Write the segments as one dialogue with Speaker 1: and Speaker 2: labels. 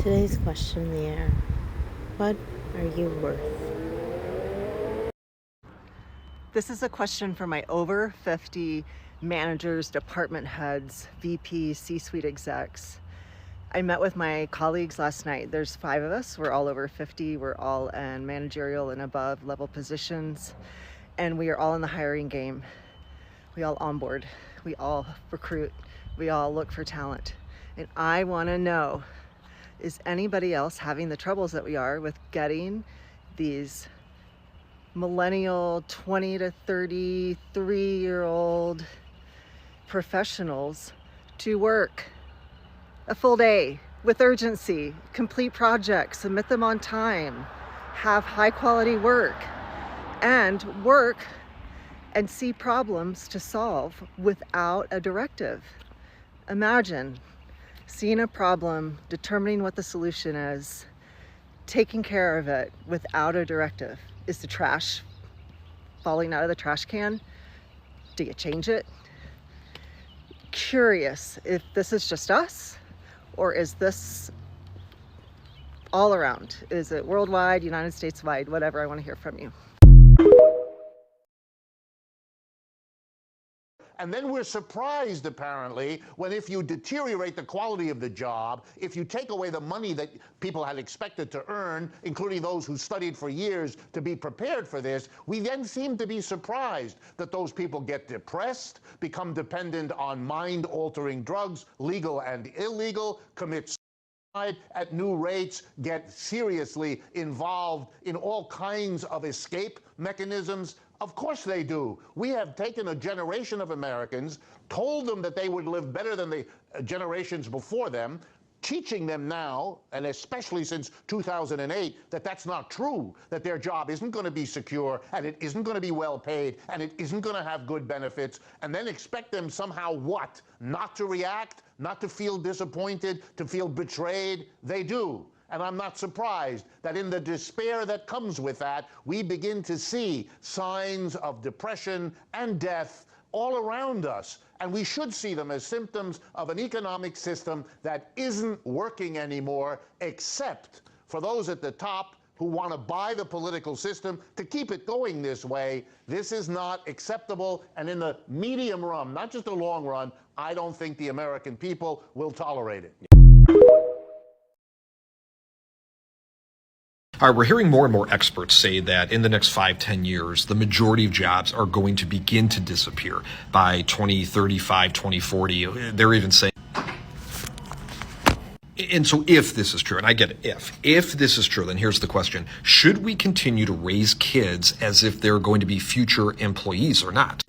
Speaker 1: Today's question in the air: what are you worth?
Speaker 2: This is a question for my over 50 managers, department heads, VPs, C-suite execs. I met with my colleagues last night. There's 5 of us. We're all over 50. We're all in managerial and above level positions. And we are all in the hiring game. We all onboard. We all recruit. We all look for talent. And I want to know, is anybody else having the troubles that we are with getting these millennial 20 to 33-year-old professionals to work a full day with urgency, complete projects, submit them on time, have high quality work and see problems to solve without a directive? Imagine seeing a problem, determining what the solution is, taking care of it without a directive. Is the trash falling out of the trash can? Do you change it? Curious if this is just us, or is this all around? Is it worldwide, United States wide, whatever? I want to hear from you.
Speaker 3: And then we're surprised, apparently, when if you deteriorate the quality of the job, if you take away the money that people had expected to earn, including those who studied for years to be prepared for this, we then seem to be surprised that those people get depressed, become dependent on mind-altering drugs, legal and illegal, commit at new rates, get seriously involved in all kinds of escape mechanisms. Of course they do. We have taken a generation of Americans, told them that they would live better than the generations before them, teaching them now, and especially since 2008, that that's not true, that their job isn't going to be secure, and it isn't going to be well paid, and it isn't going to have good benefits, and then expect them somehow what? Not to react, not to feel disappointed, to feel betrayed? They do. And I'm not surprised that in the despair that comes with that, we begin to see signs of depression and death all around us. And we should see them as symptoms of an economic system that isn't working anymore, except for those at the top who want to buy the political system to keep it going this way. This is not acceptable. And in the medium run, not just the long run, I don't think the American people will tolerate it.
Speaker 4: All right, we're hearing more and more experts say that in the next 5-10 years, the majority of jobs are going to begin to disappear by 2035, 2040. They're even saying. And so if this is true, and I get it, if this is true, then here's the question. Should we continue to raise kids as if they're going to be future employees or not?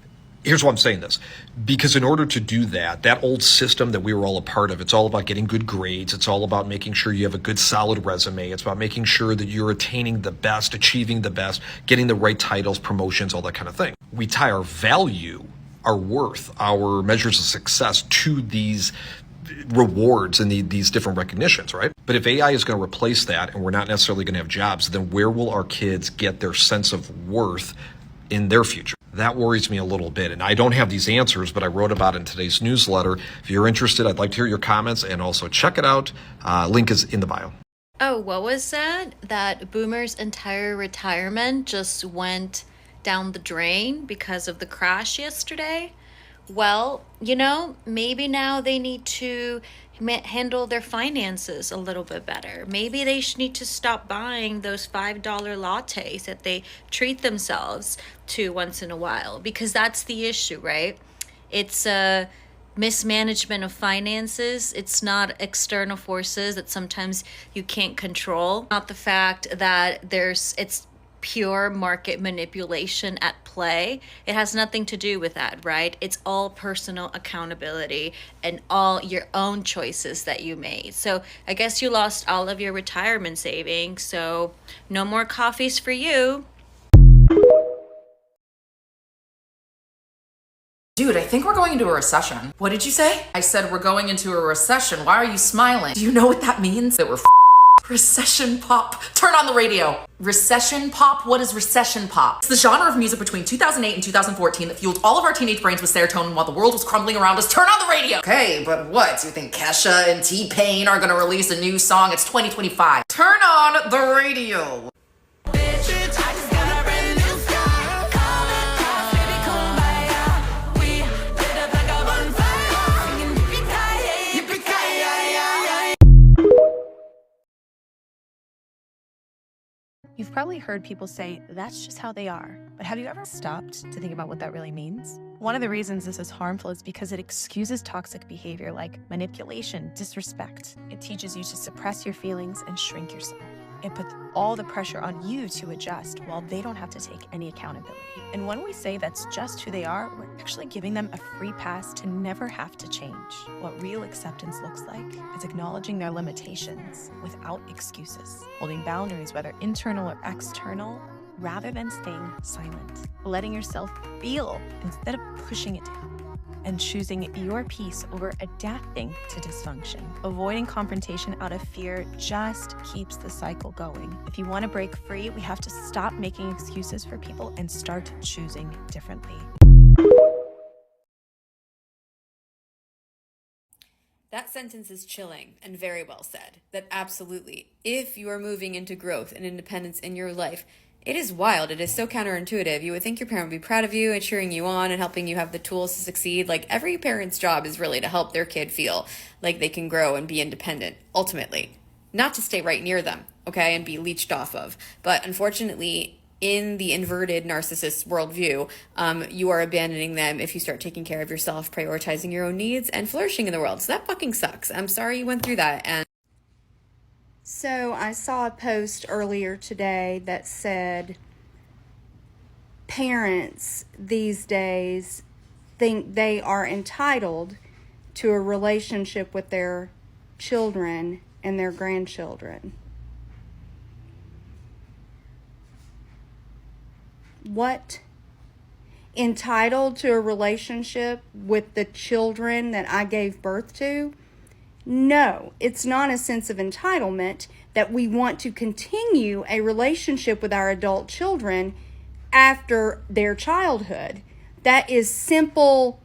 Speaker 4: Here's why I'm saying this. Because in order to do that, that old system that we were all a part of, it's all about getting good grades. It's all about making sure you have a good, solid resume. It's about making sure that you're attaining the best, achieving the best, getting the right titles, promotions, all that kind of thing. We tie our value, our worth, our measures of success to these rewards and these different recognitions, right? But if AI is going to replace that and we're not necessarily going to have jobs, then where will our kids get their sense of worth in their future? That worries me a little bit. And I don't have these answers, but I wrote about it in today's newsletter. If you're interested, I'd like to hear your comments and also check it out. Link is in the bio.
Speaker 5: Oh, what was that? That boomers' entire retirement just went down the drain because of the crash yesterday? Well, maybe now they need to handle their finances a little bit better. Maybe they need to stop buying those $5 lattes that they treat themselves to once in a while, because that's the issue, right? It's a mismanagement of finances. It's not external forces that sometimes you can't control. Not the fact that it's pure market manipulation at play. It has nothing to do with that, right? It's all personal accountability and all your own choices that you made. So I guess you lost all of your retirement savings, so no more coffees for you.
Speaker 6: Dude, I think we're going into a recession. What did you say? I said we're going into a recession. Why are you smiling? Do you know what that means? That we're Recession pop. Turn on the radio. Recession pop? What is recession pop? It's the genre of music between 2008 and 2014 that fueled all of our teenage brains with serotonin while the world was crumbling around us. Turn on the radio! Okay, but what? You think Kesha and T-Pain are gonna release a new song? It's 2025. Turn on the radio!
Speaker 7: You've probably heard people say, that's just how they are. But have you ever stopped to think about what that really means? One of the reasons this is harmful is because it excuses toxic behavior like manipulation, disrespect. It teaches you to suppress your feelings and shrink yourself. It puts all the pressure on you to adjust while they don't have to take any accountability. And when we say that's just who they are, we're actually giving them a free pass to never have to change. What real acceptance looks like is acknowledging their limitations without excuses, holding boundaries, whether internal or external, rather than staying silent, letting yourself feel instead of pushing it down, and choosing your peace over adapting to dysfunction. Avoiding confrontation out of fear just keeps the cycle going. If you want to break free, we have to stop making excuses for people and start choosing differently.
Speaker 8: That sentence is chilling and very well said. That absolutely, if you are moving into growth and independence in your life, it is wild. It is so counterintuitive. You would think your parent would be proud of you and cheering you on and helping you have the tools to succeed. Like, every parent's job is really to help their kid feel like they can grow and be independent, ultimately. Not to stay right near them, okay, and be leached off of. But unfortunately, in the inverted narcissist worldview, you are abandoning them if you start taking care of yourself, prioritizing your own needs, and flourishing in the world. So that fucking sucks. I'm sorry you went through that. And
Speaker 1: So I saw a post earlier today that said parents these days think they are entitled to a relationship with their children and their grandchildren. What? Entitled to a relationship with the children that I gave birth to? No, it's not a sense of entitlement that we want to continue a relationship with our adult children after their childhood. That is simple,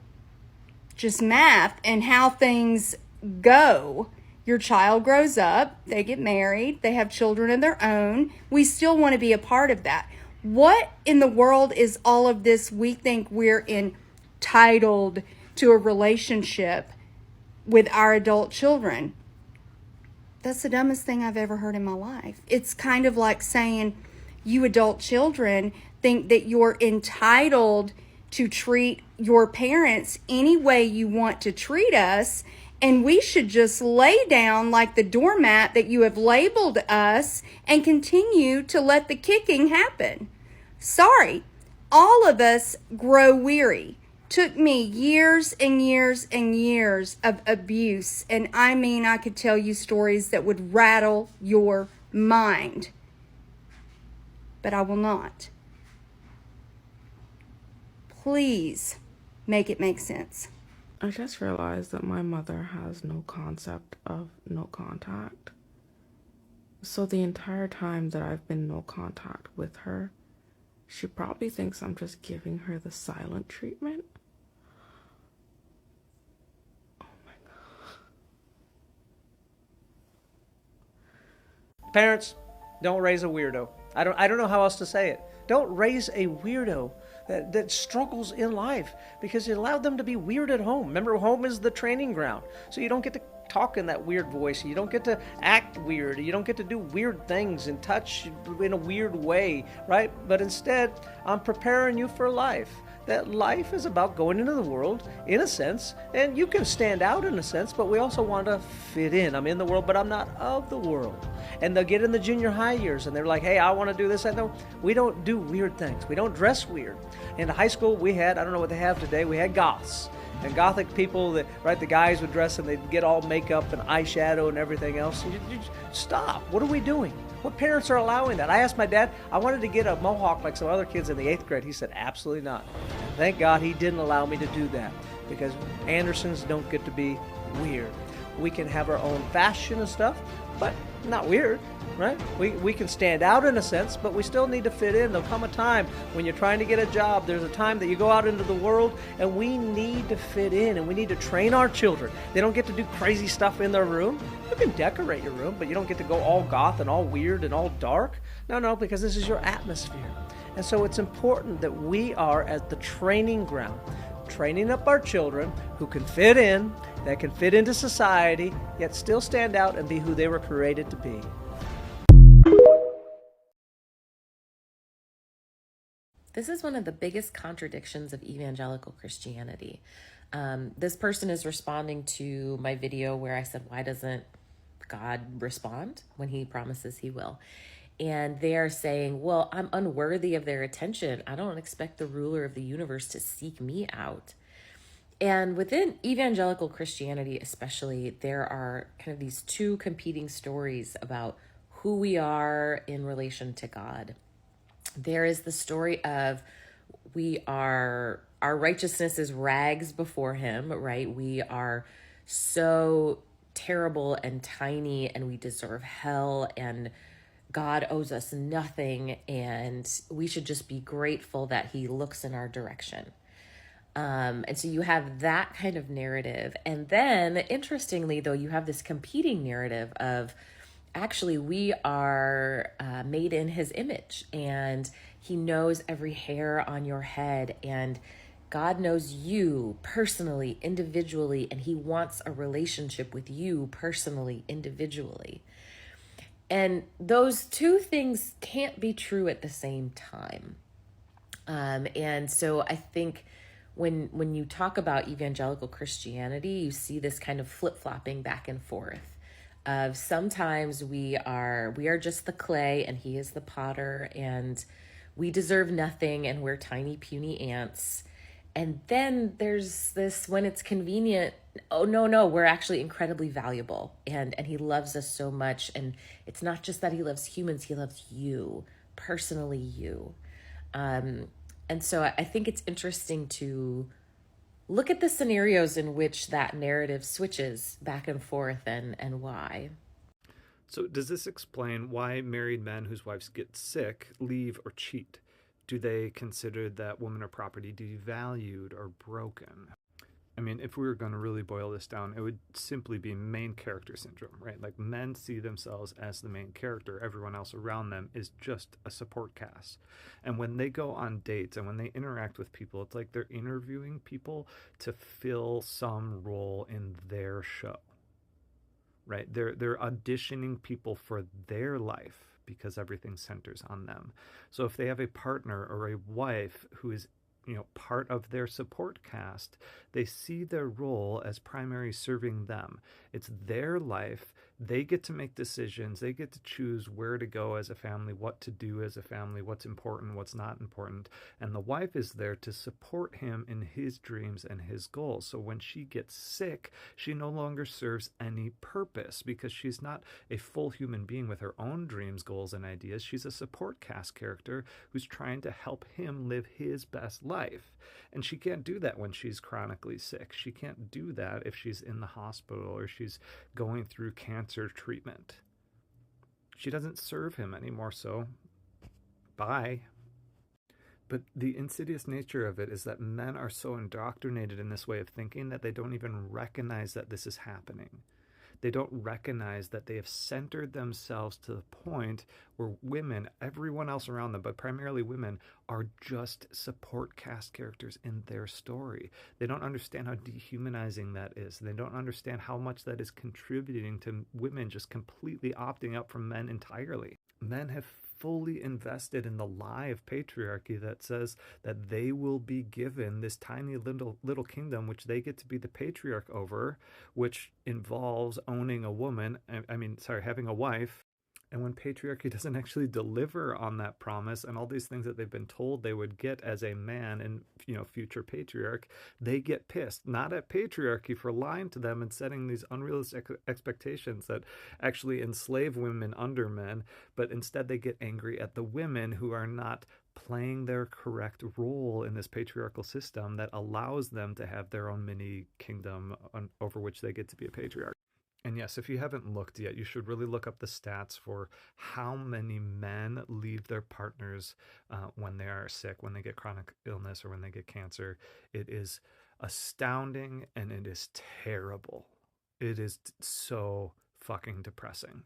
Speaker 1: just math and how things go. Your child grows up, they get married, they have children of their own. We still want to be a part of that. What in the world is all of this? We think we're entitled to a relationship with our adult children. That's the dumbest thing I've ever heard in my life. It's kind of like saying you adult children think that you're entitled to treat your parents any way you want to treat us, and we should just lay down like the doormat that you have labeled us and continue to let the kicking happen. Sorry, all of us grow weary. Took me years and years and years of abuse, and I mean, I could tell you stories that would rattle your mind, but I will not. Please make it make sense.
Speaker 9: I just realized that my mother has no concept of no contact. So the entire time that I've been no contact with her, she probably thinks I'm just giving her the silent treatment.
Speaker 10: Parents, don't raise a weirdo. I don't know how else to say it. Don't raise a weirdo that struggles in life, because you allowed them to be weird at home. Remember, home is the training ground. So you don't get to talk in that weird voice. You don't get to act weird. You don't get to do weird things and touch in a weird way, right? But instead, I'm preparing you for life. That life is about going into the world, in a sense, and you can stand out in a sense, but we also want to fit in. I'm in the world, but I'm not of the world. And they'll get in the junior high years, and they're like, hey, I want to do this. I know. We don't do weird things. We don't dress weird. In high school, we had, I don't know what they have today, we had goths. And gothic people, that, right, the guys would dress and they'd get all makeup and eyeshadow and everything else. And you stop. What are we doing? What parents are allowing that? I asked my dad, I wanted to get a mohawk like some other kids in the 8th grade. He said, absolutely not. Thank God he didn't allow me to do that, because Andersons don't get to be weird. We can have our own fashion and stuff, but not weird, right? We can stand out in a sense, but we still need to fit in. There'll come a time when you're trying to get a job. There's a time that you go out into the world, and we need to fit in, and we need to train our children. They don't get to do crazy stuff in their room. You can decorate your room, but you don't get to go all goth and all weird and all dark. No, because this is your atmosphere. And so it's important that we are at the training ground, training up our children who can fit in, that can fit into society, yet still stand out and be who they were created to be.
Speaker 11: This is one of the biggest contradictions of evangelical Christianity. This person is responding to my video where I said, why doesn't God respond when he promises he will? And they are saying, well, I'm unworthy of their attention. I don't expect the ruler of the universe to seek me out. And within evangelical Christianity especially, there are kind of these two competing stories about who we are in relation to God. There is the story of our righteousness is rags before him, right? We are so terrible and tiny and we deserve hell and God owes us nothing and we should just be grateful that he looks in our direction. And so you have that kind of narrative. And then interestingly, though, you have this competing narrative of actually we are made in his image and he knows every hair on your head and God knows you personally, individually, and he wants a relationship with you personally, individually. And those two things can't be true at the same time. And so I think when you talk about evangelical Christianity, you see this kind of flip-flopping back and forth of sometimes we are just the clay and he is the potter and we deserve nothing and we're tiny puny ants. And then there's this, when it's convenient, oh, no, we're actually incredibly valuable. And he loves us so much. And it's not just that he loves humans, he loves you, personally you. And so I think it's interesting to look at the scenarios in which that narrative switches back and forth and why.
Speaker 12: So does this explain why married men whose wives get sick leave or cheat? Do they consider that women are property devalued or broken? I mean, if we were going to really boil this down, it would simply be main character syndrome, right? Like men see themselves as the main character. Everyone else around them is just a support cast. And when they go on dates and when they interact with people, it's like they're interviewing people to fill some role in their show, right? They're auditioning people for their life because everything centers on them. So if they have a partner or a wife who is part of their support cast, they see their role as primary serving them. It's their life. They get to make decisions. They get to choose where to go as a family, what to do as a family, what's important, what's not important. And the wife is there to support him in his dreams and his goals. So when she gets sick, she no longer serves any purpose because she's not a full human being with her own dreams, goals, and ideas. She's a support cast character who's trying to help him live his best life. And she can't do that when she's chronically sick. She can't do that if she's in the hospital or she's going through cancer treatment. She doesn't serve him anymore, so bye. But the insidious nature of it is that men are so indoctrinated in this way of thinking that they don't even recognize that this is happening. They don't recognize that they have centered themselves to the point where women, everyone else around them, but primarily women, are just support cast characters in their story. They don't understand how dehumanizing that is. They don't understand how much that is contributing to women just completely opting out from men entirely. Men have fully invested in the lie of patriarchy that says that they will be given this tiny little kingdom which they get to be the patriarch over, which involves owning a woman, having a wife. And when patriarchy doesn't actually deliver on that promise and all these things that they've been told they would get as a man and future patriarch, they get pissed, not at patriarchy for lying to them and setting these unrealistic expectations that actually enslave women under men, but instead they get angry at the women who are not playing their correct role in this patriarchal system that allows them to have their own mini kingdom over which they get to be a patriarch. And yes, if you haven't looked yet, you should really look up the stats for how many men leave their partners when they are sick, when they get chronic illness, or when they get cancer. It is astounding and it is terrible. It is so fucking depressing.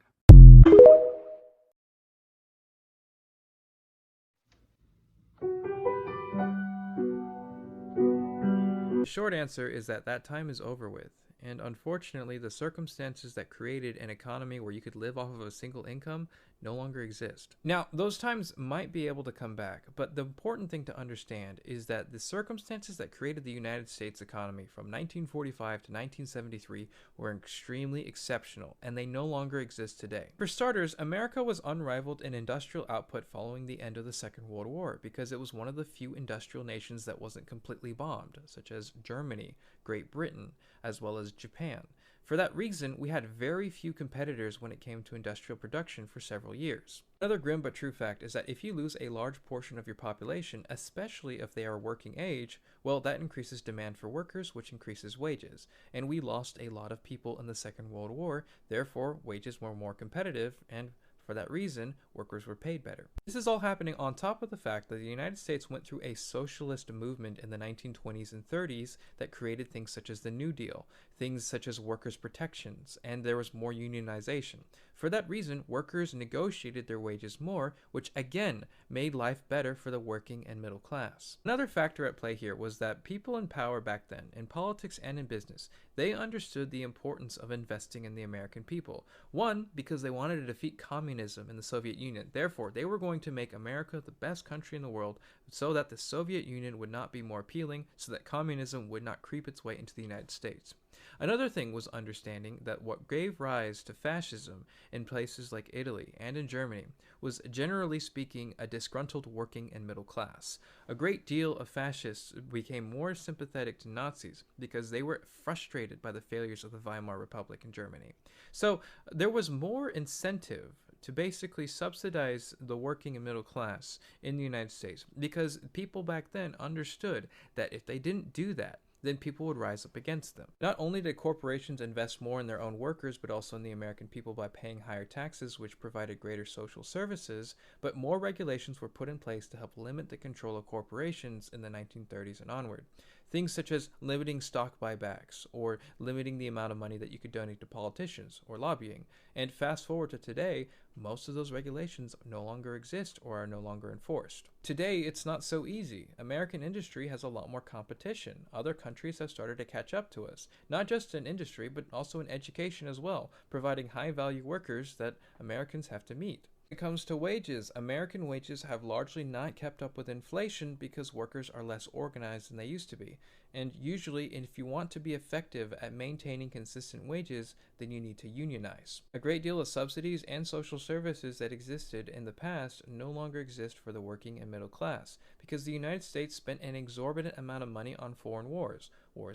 Speaker 13: The short answer is that that time is over with, and unfortunately the circumstances that created an economy where you could live off of a single income no longer exist. Now, those times might be able to come back, but the important thing to understand is that the circumstances that created the United States economy from 1945 to 1973 were extremely exceptional, and they no longer exist today. For starters, America was unrivaled in industrial output following the end of the Second World War, because it was one of the few industrial nations that wasn't completely bombed, such as Germany, Great Britain, as well as Japan. For that reason, we had very few competitors when it came to industrial production for several years. Another grim but true fact is that if you lose a large portion of your population, especially if they are working age, well, that increases demand for workers, which increases wages. And we lost a lot of people in the Second World War, therefore wages were more competitive, and for that reason, workers were paid better. This is all happening on top of the fact that the United States went through a socialist movement in the 1920s and 30s that created things such as the New Deal, things such as workers' protections, and there was more unionization. For that reason, workers negotiated their wages more, which again made life better for the working and middle class. Another factor at play here was that people in power back then, in politics and in business, they understood the importance of investing in the American people. One, because they wanted to defeat communism in the Soviet Union. Therefore, they were going to make America the best country in the world so that the Soviet Union would not be more appealing, so that communism would not creep its way into the United States. Another thing was understanding that what gave rise to fascism in places like Italy and in Germany was, generally speaking, a disgruntled working and middle class. A great deal of fascists became more sympathetic to Nazis because they were frustrated by the failures of the Weimar Republic in Germany. So there was more incentive to basically subsidize the working and middle class in the United States, because people back then understood that if they didn't do that, then people would rise up against them. Not only did corporations invest more in their own workers, but also in the American people by paying higher taxes, which provided greater social services, but more regulations were put in place to help limit the control of corporations in the 1930s and onward. Things such as limiting stock buybacks, or limiting the amount of money that you could donate to politicians, or lobbying. And fast forward to today, most of those regulations no longer exist or are no longer enforced. Today, it's not so easy. American industry has a lot more competition. Other countries have started to catch up to us, not just in industry, but also in education as well, providing high-value workers that Americans have to meet. When it comes to wages, American wages have largely not kept up with inflation because workers are less organized than they used to be. And usually, if you want to be effective at maintaining consistent wages, then you need to unionize. A great deal of subsidies and social services that existed in the past no longer exist for the working and middle class, because the United States spent an exorbitant amount of money on foreign wars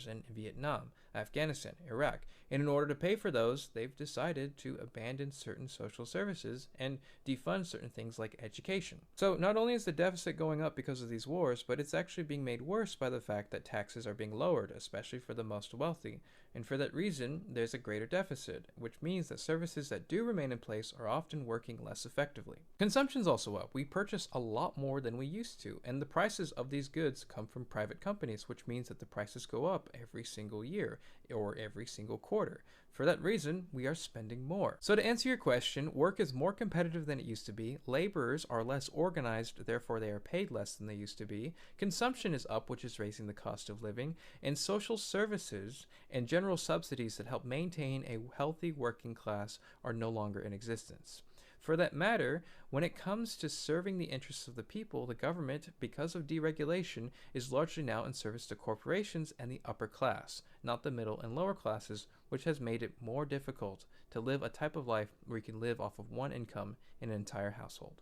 Speaker 13: in Vietnam, Afghanistan, Iraq, and in order to pay for those, they've decided to abandon certain social services and defund certain things like education. So not only is the deficit going up because of these wars, but it's actually being made worse by the fact that taxes are being lowered, especially for the most wealthy. And for that reason, there's a greater deficit, which means that services that do remain in place are often working less effectively. Consumption's also up. We purchase a lot more than we used to, and the prices of these goods come from private companies, which means that the prices go up every single year or every single quarter. For that reason, we are spending more. So to answer your question, work is more competitive than it used to be, laborers are less organized, therefore they are paid less than they used to be, consumption is up, which is raising the cost of living, and social services and general subsidies that help maintain a healthy working class are no longer in existence. For that matter, when it comes to serving the interests of the people, the government, because of deregulation, is largely now in service to corporations and the upper class, not the middle and lower classes, which has made it more difficult to live a type of life where you can live off of one income in an entire household.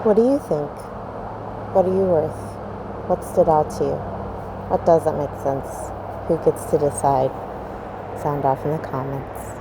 Speaker 14: What do you think? What are you worth? What stood out to you? What doesn't make sense? Who gets to decide? Sound off in the comments.